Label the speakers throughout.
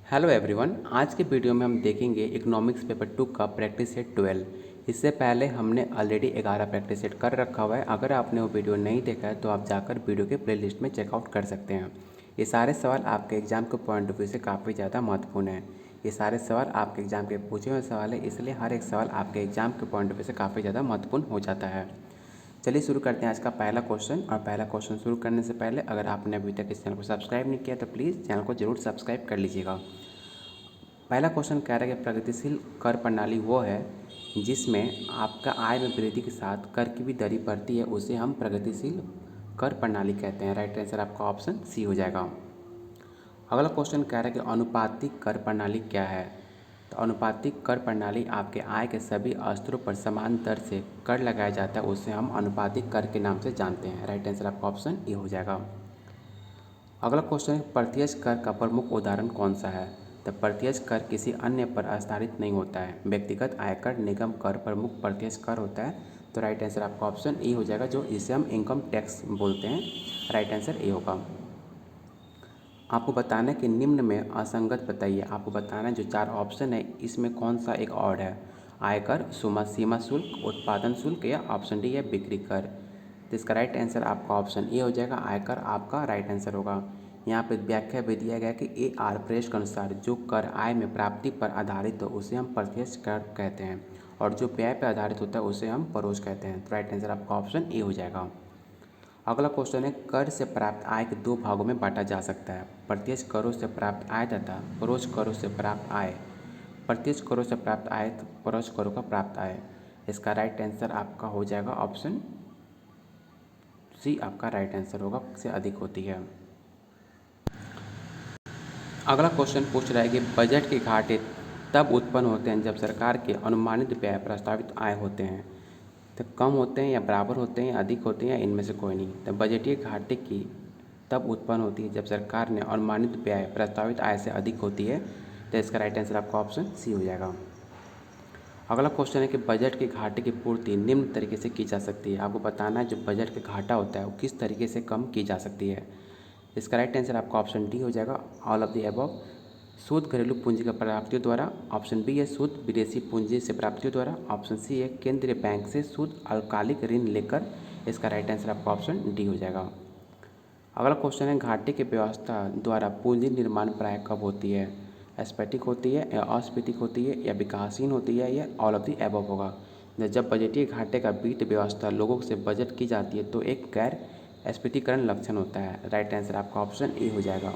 Speaker 1: Hello everyone, आज के video में हम देखेंगे इकोनॉमिक्स पेपर 2 का प्रैक्टिस सेट 12। इससे पहले हमने ऑलरेडी 11 प्रैक्टिस सेट कर रखा हुआ है। अगर आपने वो वीडियो नहीं देखा है तो आप जाकर वीडियो के प्लेलिस्ट में चेकआउट कर सकते हैं। ये सारे सवाल आपके एग्ज़ाम के पॉइंट ऑफ व्यू से काफ़ी ज़्यादा महत्वपूर्ण है। ये सारे सवाल आपके एग्ज़ाम के पूछे हुए सवाल है, इसलिए हर एक सवाल आपके एग्ज़ाम के पॉइंट ऑफ व्यू से काफ़ी ज़्यादा महत्वपूर्ण हो जाता है। चलिए शुरू करते हैं आज का पहला क्वेश्चन। और पहला क्वेश्चन शुरू करने से पहले अगर आपने अभी तक इस चैनल को सब्सक्राइब नहीं किया तो प्लीज़ चैनल को जरूर सब्सक्राइब कर लीजिएगा। पहला क्वेश्चन कह रहा है कि प्रगतिशील कर प्रणाली वो है जिसमें आपका आय में वृद्धि के साथ कर की भी दरी बढ़ती है, उसे हम प्रगतिशील कर प्रणाली कहते हैं। राइट आंसर आपका ऑप्शन सी हो जाएगा। अगला क्वेश्चन कह रहा है कि अनुपातिक कर प्रणाली क्या है। तो अनुपातिक कर प्रणाली आपके आय के सभी स्तरों पर समान दर से कर लगाया जाता है, उसे हम अनुपातिक कर के नाम से जानते हैं। राइट आंसर आपका ऑप्शन ए हो जाएगा। अगला क्वेश्चन है प्रत्यक्ष कर का प्रमुख उदाहरण कौन सा है। तो प्रत्यक्ष कर किसी अन्य पर आधारित नहीं होता है। व्यक्तिगत आयकर, निगम कर प्रमुख प्रत्यक्ष कर होता है। तो राइट आंसर आपका ऑप्शन ए हो जाएगा, जो इसे हम इनकम टैक्स बोलते हैं। राइट आंसर ए होगा। आपको बताना है कि निम्न में असंगत बताइए। आपको बताना है जो 4 ऑप्शन है इसमें कौन सा एक ऑड है। आयकर, सीमा शुल्क, उत्पादन शुल्क या ऑप्शन डी है बिक्री कर। तो इसका राइट आंसर आपका ऑप्शन ए हो जाएगा, आयकर आपका राइट आंसर होगा। यहाँ पे व्याख्या भी दिया गया कि ए आर प्रेस के अनुसार जो कर आय में प्राप्ति पर आधारित हो उसे हम प्रत्यक्ष कर कहते हैं, और जो व्यय पर आधारित होता है उसे हम परोक्ष कहते हैं। तो राइट आंसर आपका ऑप्शन ए हो जाएगा। अगला क्वेश्चन है कर से प्राप्त आय के 2 भागों में बांटा जा सकता है। प्रत्यक्ष करों से प्राप्त आय तथा परोक्ष करों से प्राप्त आय। प्रत्यक्ष करों से प्राप्त आय, परोक्ष करों का प्राप्त आय। इसका राइट आंसर आपका हो जाएगा ऑप्शन सी, आपका राइट आंसर होगा, से अधिक होती है। अगला क्वेश्चन पूछ रहा है कि बजट के घाटे तब उत्पन्न होते हैं जब सरकार के अनुमानित व्यय प्रस्तावित आय होते हैं। तो कम होते हैं या बराबर होते हैं या अधिक होते हैं या इनमें से कोई नहीं। तो बजटीय घाटे की तब उत्पन्न होती है जब सरकार ने अनुमानित व्यय प्रस्तावित आय से अधिक होती है। तो इसका राइट आंसर आपका ऑप्शन सी हो जाएगा। अगला क्वेश्चन है कि बजट के घाटे की पूर्ति निम्न तरीके से की जा सकती है। आपको बताना है जो बजट का घाटा होता है वो किस तरीके से कम की जा सकती है। इसका राइट आंसर आपका ऑप्शन डी हो जाएगा, ऑल ऑफ द अबव। शुद्ध घरेलू पूंजी का प्राप्तियों द्वारा। ऑप्शन बी है शुद्ध विदेशी पूंजी से प्राप्तियों द्वारा। ऑप्शन सी है केंद्रीय बैंक से शुद्ध अल्पकालिक ऋण लेकर। इसका राइट आंसर आपका ऑप्शन डी हो जाएगा। अगला क्वेश्चन है घाटे की व्यवस्था द्वारा पूंजी निर्माण प्राय कब होती है। स्फैटिक होती है या अस्फीतिक होती है या विकासहीन होती है या ऑल ऑफ द एबव होगा। जब बजटीय घाटे का वित्त व्यवस्था लोगों से बजट की जाती है तो एक गैर स्फीतीकरण लक्षण होता है। राइट आंसर आपका ऑप्शन ए हो जाएगा।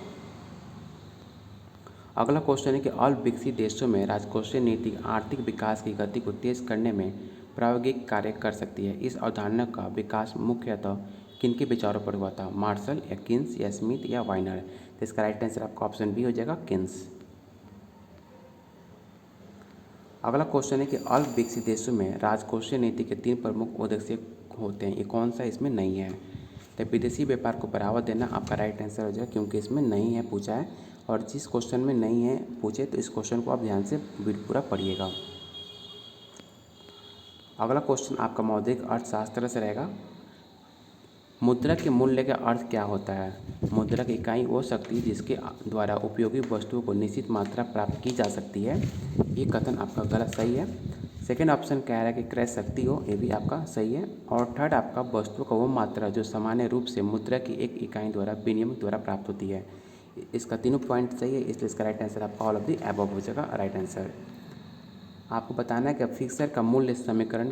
Speaker 1: अगला क्वेश्चन है कि अल्पविकसित देशों में राजकोषीय नीति आर्थिक विकास की गति को तेज करने में प्रायोगिक कार्य कर सकती है। इस अवधारणा का विकास मुख्यतः किनके विचारों पर हुआ था, मार्शल या किन्स या स्मिथ या वाइनर। तो इसका राइट आंसर आपका ऑप्शन बी हो जाएगा, किन्स। अगला क्वेश्चन है कि अल्पविकसित देशों में राजकोषीय नीति के 3 प्रमुख उद्देश्य होते हैं, ये कौन सा इसमें नहीं है। तो विदेशी व्यापार को बढ़ावा देना आपका राइट आंसर हो जाएगा, क्योंकि इसमें नहीं है पूछा है। और जिस क्वेश्चन में नहीं है पूछे तो इस क्वेश्चन को आप ध्यान से पूरा पढ़िएगा। अगला क्वेश्चन आपका मौद्रिक अर्थशास्त्र से रहेगा। मुद्रा के मूल्य का अर्थ क्या होता है। मुद्रा की इकाई वो शक्ति जिसके द्वारा उपयोगी वस्तुओं को निश्चित मात्रा प्राप्त की जा सकती है। ये कथन आपका गलत सही है। सेकेंड ऑप्शन कह रहा है कि क्रय शक्ति हो, ये भी आपका सही है। और थर्ड आपका वस्तुओं का वो मात्रा जो सामान्य रूप से मुद्रा की एक इकाई द्वारा विनिमय द्वारा प्राप्त होती है। इसका तीनों पॉइंट सही है, इसलिए इसका राइट आंसर आपका ऑल ऑफ द अबव हो जाएगा राइट आंसर। आपको बताना है कि फिक्सर का मूल्य समीकरण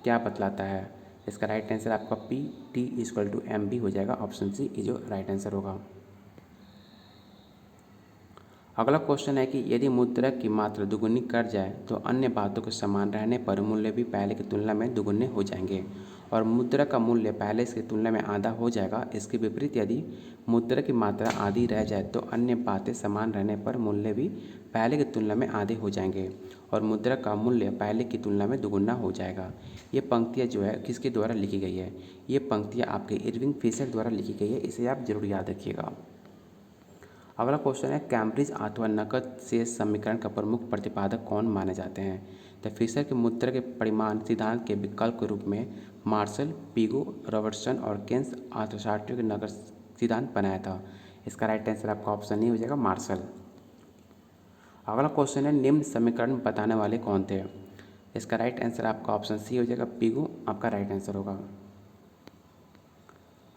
Speaker 1: क्या बतलाता है। इसका राइट आंसर आपका P T equal to M B हो जाएगा, ऑप्शन सी ये जो राइट आंसर होगा। अगला क्वेश्चन है कि यदि मुद्रा की मात्रा दुगुनी कर जाए तो अन्य बातों के समान रहने पर मूल्य भी पहले की तुलना में दुगुने हो जाएंगे, और मुद्रा का मूल्य पहले की तुलना में आधा हो जाएगा। इसके विपरीत यदि मुद्रा की मात्रा आधी रह जाए तो अन्य बातें समान रहने पर मूल्य भी पहले की तुलना में आधे हो जाएंगे, और मुद्रा का मूल्य पहले की तुलना में दुगुना हो जाएगा। ये पंक्तियाँ जो है किसके द्वारा लिखी गई है, ये पंक्तियाँ आपके इरविंग फिशर द्वारा लिखी गई है, इसे आप जरूर याद रखिएगा। अगला क्वेश्चन है कैम्ब्रिज अथवा नकद शेष समीकरण का प्रमुख प्रतिपादक कौन माने जाते हैं। तो फिशर के मुद्रा के परिमाण सिद्धांत के विकल्प के रूप में मार्शल, पिगो, रॉबर्टसन और केन्स अर्थशास्त्रियों के नकद सिद्धांत बनाया था। इसका राइट आंसर आपका ऑप्शन नहीं हो जाएगा, मार्शल। अगला क्वेश्चन है निम्न समीकरण बताने वाले कौन थे। इसका राइट आंसर आपका ऑप्शन सी हो जाएगा, पिगू आपका राइट आंसर होगा।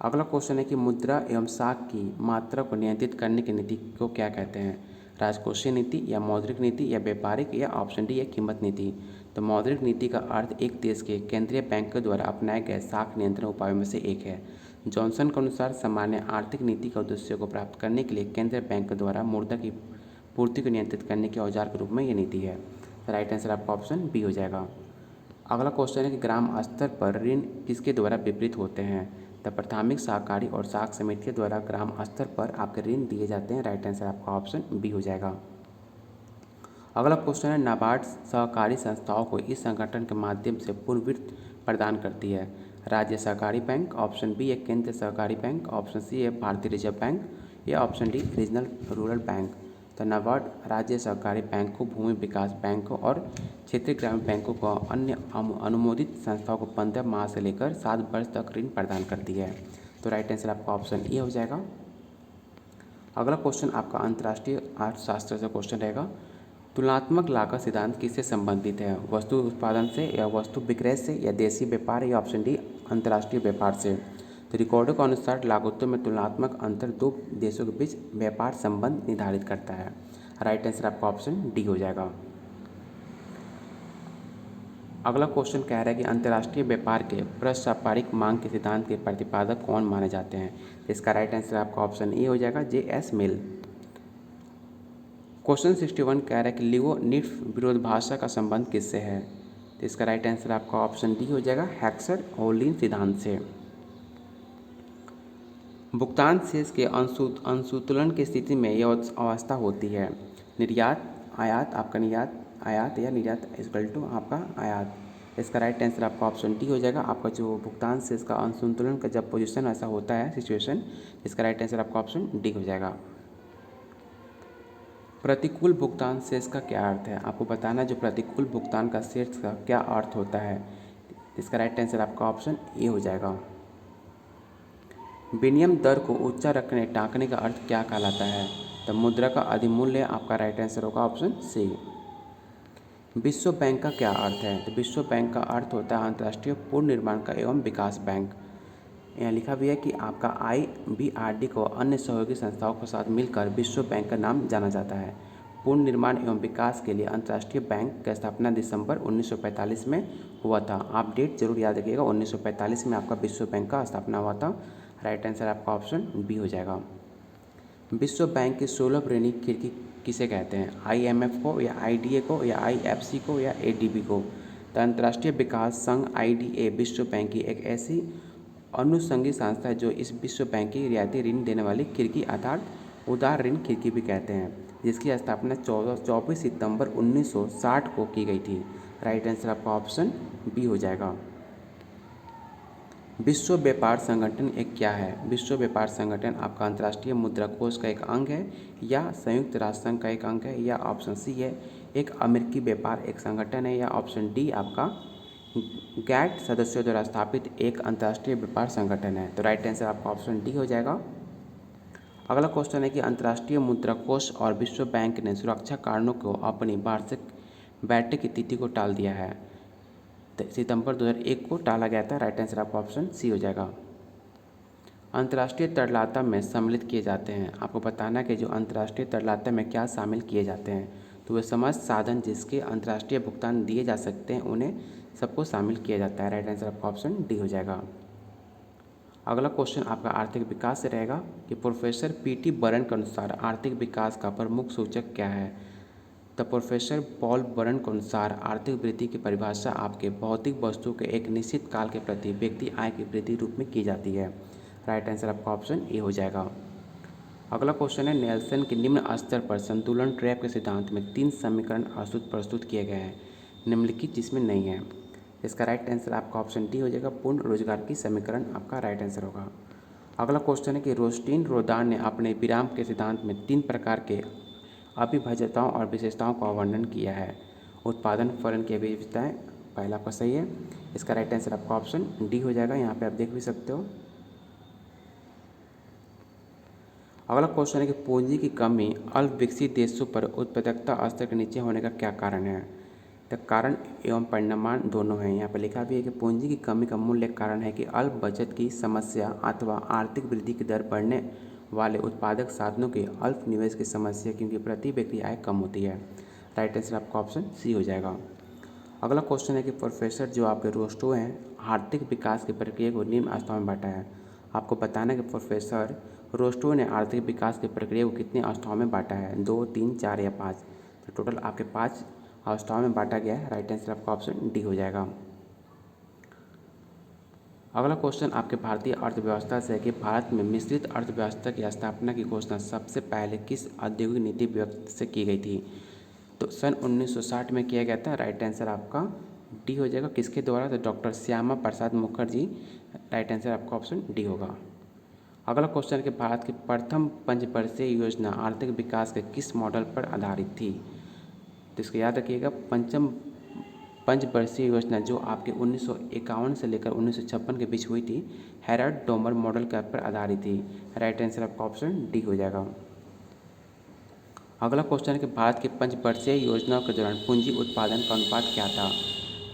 Speaker 1: अगला क्वेश्चन है कि मुद्रा एवं साख की मात्रा को नियंत्रित करने की नीति को क्या कहते हैं। राजकोषीय नीति या मौद्रिक नीति या व्यापारिक या ऑप्शन डी या कीमत नीति। तो मौद्रिक नीति का अर्थ एक देश के केंद्रीय बैंक के द्वारा अपनाए गए साख नियंत्रण उपायों में से एक है। जॉनसन के अनुसार सामान्य आर्थिक नीति के उद्देश्यों को प्राप्त करने के लिए केंद्रीय बैंक के द्वारा मुद्रा की पूर्ति को नियंत्रित करने के औजार के रूप में ये नीति है। राइट आंसर आपका ऑप्शन बी हो जाएगा। अगला क्वेश्चन है कि ग्राम स्तर पर ऋण किसके द्वारा वितरित होते हैं। तो प्राथमिक सहकारी और साख समिति के द्वारा ग्राम स्तर पर आपके ऋण दिए जाते हैं। राइट आंसर आपका ऑप्शन बी हो जाएगा। अगला क्वेश्चन है नाबार्ड सहकारी संस्थाओं को इस संगठन के माध्यम से पूर्ण वित्त प्रदान करती है। राज्य सहकारी बैंक, ऑप्शन बी है केंद्रीय सहकारी बैंक, ऑप्शन सी है भारतीय रिजर्व बैंक या option D regional rural bank. तो नाबार्ड राज्य सहकारी बैंक को, भूमि विकास बैंक को और क्षेत्रीय ग्रामीण बैंकों को अन्य अनुमोदित संस्थाओं को 15 माह से लेकर 7 वर्ष तक ऋण प्रदान करती है। तो राइट आंसर आपका ऑप्शन ए हो जाएगा। अगला क्वेश्चन आपका अंतर्राष्ट्रीय अर्थशास्त्र से क्वेश्चन रहेगा। तुलनात्मक लागत सिद्धांत किससे संबंधित है। वस्तु उत्पादन से या वस्तु विक्रय से या देशी व्यापार या ऑप्शन डी अंतर्राष्ट्रीय व्यापार से। तो रिकॉर्डों के अनुसार लागतों में तुलनात्मक अंतर दो देशों के बीच व्यापार संबंध निर्धारित करता है। राइट आंसर आपका ऑप्शन डी हो जाएगा। अगला क्वेश्चन कह रहा है कि अंतर्राष्ट्रीय व्यापार के पारस्परिक मांग के सिद्धांत के प्रतिपादक कौन माने जाते हैं। तो इसका राइट आंसर आपका ऑप्शन ए हो जाएगा, जे.एस. मिल। क्वेश्चन 61 कह रहा है कि लियो निफ्ट विरोधाभास का संबंध किससे है। तो इसका राइट आंसर आपका ऑप्शन डी हो जाएगा, हेक्सर-ओहलीन सिद्धांत से। भुगतान शेष के अंशुतोलन की स्थिति में यह अवस्था होती है। निर्यात, आयात, आपका निर्यात, आयात या निर्यात इक्वल टू आपका आयात। इसका राइट आंसर आपका ऑप्शन डी हो जाएगा। आपका जो भुगतान शेष का असंतुलन का जब पोजीशन ऐसा होता है सिचुएशन, इसका राइट आंसर आपका ऑप्शन डी हो जाएगा। प्रतिकूल भुगतान शेष का क्या अर्थ है, आपको बताना जो प्रतिकूल भुगतान का शेष का क्या अर्थ होता है। इसका राइट आंसर आपका ऑप्शन ए हो जाएगा। विनिमय दर को ऊंचा रखने टाँकने का अर्थ क्या कहलाता है। तो मुद्रा का अधिमूल्य आपका राइट आंसर होगा ऑप्शन सी। विश्व बैंक का क्या अर्थ है। तो विश्व बैंक का अर्थ होता है अंतर्राष्ट्रीय पूर्ण निर्माण का एवं विकास बैंक। यहाँ लिखा भी है कि आपका IBRD को अन्य सहयोगी संस्थाओं के साथ मिलकर विश्व बैंक का नाम जाना जाता है। पूर्ण निर्माण एवं विकास के लिए अंतर्राष्ट्रीय बैंक की स्थापना दिसंबर 1945 में हुआ था। आप डेट जरूर याद रखिएगा, 1945 में आपका विश्व बैंक का स्थापना हुआ था। राइट आंसर आपका ऑप्शन बी हो जाएगा। विश्व बैंक की सुलभ ऋणी खिड़की किसे कहते हैं। IMF को या IDA को या IFC को या ADB को। तो अंतर्राष्ट्रीय विकास संघ IDA विश्व बैंक की एक ऐसी अनुषंगी संस्था है जो इस विश्व बैंक की रियायती ऋण देने वाली खिड़की अर्थात उदार ऋण खिड़की भी कहते हैं, जिसकी स्थापना 24 सितंबर 1960 को की गई थी। राइट आंसर आपका ऑप्शन बी हो जाएगा। विश्व व्यापार संगठन एक क्या है। विश्व व्यापार संगठन आपका अंतर्राष्ट्रीय मुद्रा कोष का एक अंग है या संयुक्त राष्ट्र संघ का एक अंग है या ऑप्शन सी है एक अमेरिकी व्यापार एक संगठन है या ऑप्शन डी आपका गैट सदस्यों द्वारा स्थापित एक अंतर्राष्ट्रीय व्यापार संगठन है। तो राइट आंसर आपका ऑप्शन डी हो जाएगा। अगला क्वेश्चन है कि अंतर्राष्ट्रीय मुद्रा कोष और विश्व बैंक ने सुरक्षा कारणों को अपनी वार्षिक बैठक की तिथि को टाल दिया है। सितंबर 2001 को टाला गया था। राइट आंसर आपका ऑप्शन सी हो जाएगा। अंतर्राष्ट्रीय तरलता में सम्मिलित किए जाते हैं, आपको बताना कि जो अंतर्राष्ट्रीय तरलता में क्या शामिल किए जाते हैं। तो वे समस्त साधन जिसके अंतर्राष्ट्रीय भुगतान दिए जा सकते हैं उन्हें सबको शामिल किया जाता है। राइट आंसर आपका ऑप्शन डी हो जाएगा। अगला क्वेश्चन आपका आर्थिक विकास से रहेगा कि प्रोफेसर PT बर्न के अनुसार आर्थिक विकास का प्रमुख सूचक क्या है। तो प्रोफेसर पॉल बर्न के अनुसार आर्थिक वृद्धि की परिभाषा आपके भौतिक वस्तु के एक निश्चित काल के प्रति व्यक्ति आय की वृद्धि रूप में की जाती है। राइट आंसर आपका ऑप्शन ए हो जाएगा। अगला क्वेश्चन है नेल्सन के निम्न स्तर पर संतुलन ट्रैप के सिद्धांत में 3 समीकरण प्रस्तुत किए गए हैं, निम्नलिखित जिसमें नहीं है। इसका राइट आंसर आपका ऑप्शन डी हो जाएगा, पूर्ण रोजगार की समीकरण आपका राइट आंसर होगा। अगला क्वेश्चन है कि रोस्टीन रोदान ने अपने विराम के सिद्धांत में 3 प्रकार के अविभाज्यताओं और विशेषताओं का वर्णन किया है। उत्पादन फलन की विशेषताएं, पहला आपका सही है। इसका राइट आंसर आपका ऑप्शन डी हो जाएगा, यहाँ पे आप देख भी सकते हो। अगला क्वेश्चन है कि पूंजी की कमी अल्प विकसित देशों पर उत्पादकता स्तर के नीचे होने का क्या कारण है। तो कारण एवं परिणाम दोनों हैं। यहाँ पर लिखा भी है कि पूंजी की कमी का मूल कारण है कि अल्प बचत की समस्या अथवा आर्थिक वृद्धि की दर बढ़ने वाले उत्पादक साधनों के अल्प निवेश की समस्या, क्योंकि प्रति व्यक्ति आय कम होती है। राइट आंसर आपका ऑप्शन सी हो जाएगा। अगला क्वेश्चन है कि प्रोफेसर जो आपके रोस्टो हैं आर्थिक विकास की प्रक्रिया को निम्न अवस्थाओं में बांटा है। आपको बताना है कि प्रोफेसर रोस्टो ने आर्थिक विकास की प्रक्रिया को कितनी अवस्थाओं में बांटा है, 2, 3, 4 या 5। तो टोटल आपके 5 अवस्थाओं में बांटा गया है। राइट आंसर आपका ऑप्शन डी हो जाएगा। अगला क्वेश्चन आपके भारतीय अर्थव्यवस्था से है कि भारत में मिश्रित अर्थव्यवस्था की स्थापना की घोषणा सबसे पहले किस औद्योगिक नीति व्यवस्था से की गई थी। तो सन 1960 में किया गया था। राइट आंसर आपका डी हो जाएगा। किसके द्वारा, तो doctor Shyama Prasad Mukherjee. Right answer आपका ऑप्शन डी होगा। अगला क्वेश्चन है कि भारत की प्रथम पंचवर्षीय योजना आर्थिक विकास के किस मॉडल पर आधारित थी। तो इसको याद रखिएगा, पंचवर्षीय योजना जो आपके 1951 से लेकर 1956 के बीच हुई थी, हेराल्ड डोमर मॉडल के पर आधारित थी। राइट आंसर आपका ऑप्शन डी हो जाएगा। अगला क्वेश्चन है कि भारत की पंचवर्षीय योजनाओं के दौरान पूंजी उत्पादन का अनुपात क्या था।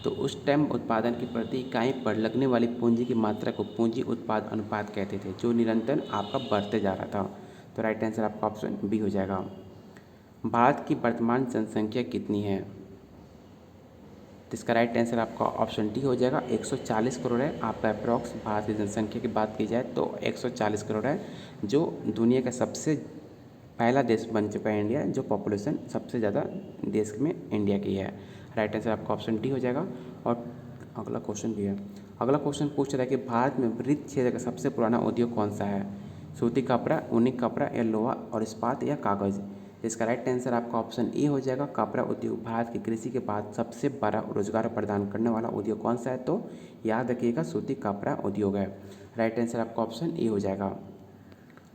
Speaker 1: तो उस टाइम उत्पादन की प्रति इकाई पर लगने वाली पूंजी की मात्रा को पूंजी उत्पाद अनुपात कहते थे, जो निरंतर आपका बढ़ते जा रहा था। तो राइट आंसर आपका ऑप्शन बी हो जाएगा। भारत की वर्तमान जनसंख्या कितनी है। तो इसका राइट आंसर आपका ऑप्शन डी हो जाएगा। 140 करोड़ है आपका अप्रॉक्स। भारत की जनसंख्या की बात की जाए तो 140 करोड़ है, जो दुनिया का सबसे पहला देश बन चुका है इंडिया, जो पॉपुलेशन सबसे ज़्यादा देश में इंडिया की है। राइट आंसर आपका ऑप्शन डी हो जाएगा। और अगला क्वेश्चन भी है। अगला क्वेश्चन पूछ रहा है कि भारत में वृत्त क्षेत्र का सबसे पुराना उद्योग कौन सा है। सूती कपड़ा, ऊनी कपड़ा या लोहा और इस्पात या कागज़। इसका राइट आंसर आपका ऑप्शन ए हो जाएगा। कपड़ा उद्योग भारत की कृषि के बाद सबसे बड़ा रोजगार प्रदान करने वाला उद्योग कौन सा है, तो याद रखिएगा सूती कपड़ा उद्योग है। राइट आंसर आपका ऑप्शन ए हो जाएगा।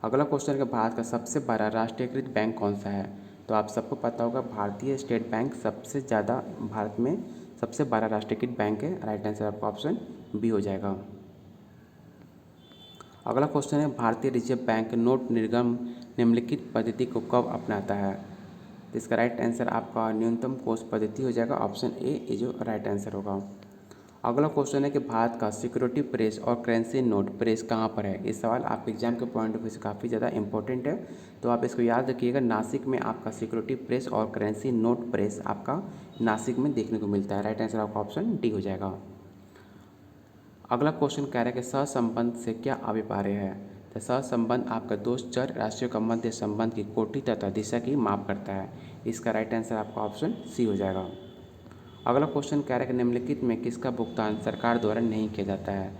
Speaker 1: अगला क्वेश्चन है भारत का सबसे बड़ा राष्ट्रीयकृत बैंक कौन सा है। तो आप सबको पता होगा भारतीय स्टेट बैंक सबसे ज़्यादा भारत में सबसे बड़ा राष्ट्रीयकृत बैंक है। राइट आंसर आपका ऑप्शन बी हो जाएगा। अगला क्वेश्चन है भारतीय रिजर्व बैंक नोट निर्गम निम्नलिखित पद्धति को कब अपनाता है। तो इसका राइट आंसर आपका न्यूनतम कोष पद्धति हो जाएगा। ऑप्शन ए जो राइट आंसर होगा। अगला क्वेश्चन है कि भारत का सिक्योरिटी प्रेस और करेंसी नोट प्रेस कहाँ पर है। ये सवाल आपके एग्जाम के पॉइंट ऑफ व्यू से काफ़ी ज़्यादा इंपॉर्टेंट है, तो आप इसको याद रखिएगा। नासिक में आपका सिक्योरिटी प्रेस और करेंसी नोट प्रेस आपका नासिक में देखने को मिलता है। राइट आंसर आपका ऑप्शन डी हो जाएगा। अगला क्वेश्चन कह रहा है कि सहसंबंध से क्या अभिप्राय है। तो सहसंबंध आपका दो चर राशियों का मध्य संबंध की कोटि तथा दिशा की माप करता है। इसका राइट आंसर आपका ऑप्शन सी हो जाएगा। अगला क्वेश्चन कह रहा है कि निम्नलिखित में किसका भुगतान सरकार द्वारा नहीं किया जाता है।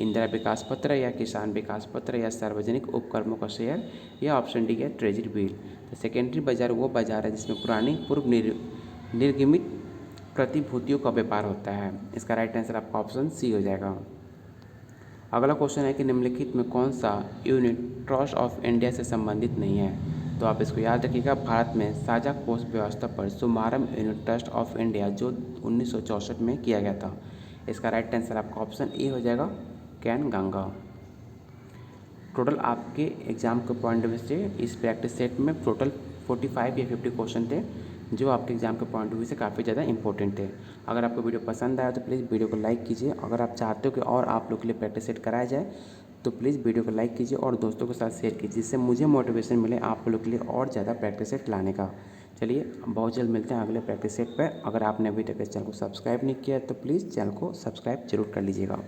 Speaker 1: इंदिरा विकास पत्र या किसान विकास पत्र या सार्वजनिक उपक्रमों का शेयर या ऑप्शन डी है ट्रेजरी बिल। तो सेकेंडरी बाजार वो बाजार है जिसमें पुरानी पूर्व निर्गमित प्रतिभूतियों का व्यापार होता है। इसका राइट आंसर आपका ऑप्शन सी हो जाएगा। अगला क्वेश्चन है कि निम्नलिखित में कौन सा यूनिट ट्रस्ट ऑफ इंडिया से संबंधित नहीं है। तो आप इसको याद रखिएगा। भारत में साझा कोष व्यवस्था पर शुभारंभ यूनिट ट्रस्ट ऑफ इंडिया जो 1964 में किया गया था। इसका राइट आंसर आपका ऑप्शन ए हो जाएगा, कैन गंगा। टोटल आपके एग्जाम के पॉइंट ऑफ व्यू से इस प्रैक्टिस सेट में टोटल 45 या 50 क्वेश्चन थे, जो आपके एग्जाम के पॉइंट ऑफ व्यू से काफ़ी ज़्यादा इंपॉर्टेंट थे। अगर आपको वीडियो पसंद आया तो प्लीज़ वीडियो को लाइक कीजिए। अगर आप चाहते हो कि और आप लोग के लिए प्रैक्टिस सेट कराया जाए तो प्लीज़ वीडियो को लाइक कीजिए और दोस्तों के साथ शेयर कीजिए, जिससे मुझे मोटिवेशन मिले आप लोग के लिए और ज़्यादा प्रैक्टिस सेट लाने का। चलिए बहुत जल्द मिलते हैं अगले प्रैक्टिस सेट पर। अगर आपने अभी तक इस चैनल को सब्सक्राइब नहीं किया तो प्लीज़ चैनल को सब्सक्राइब जरूर कर लीजिएगा।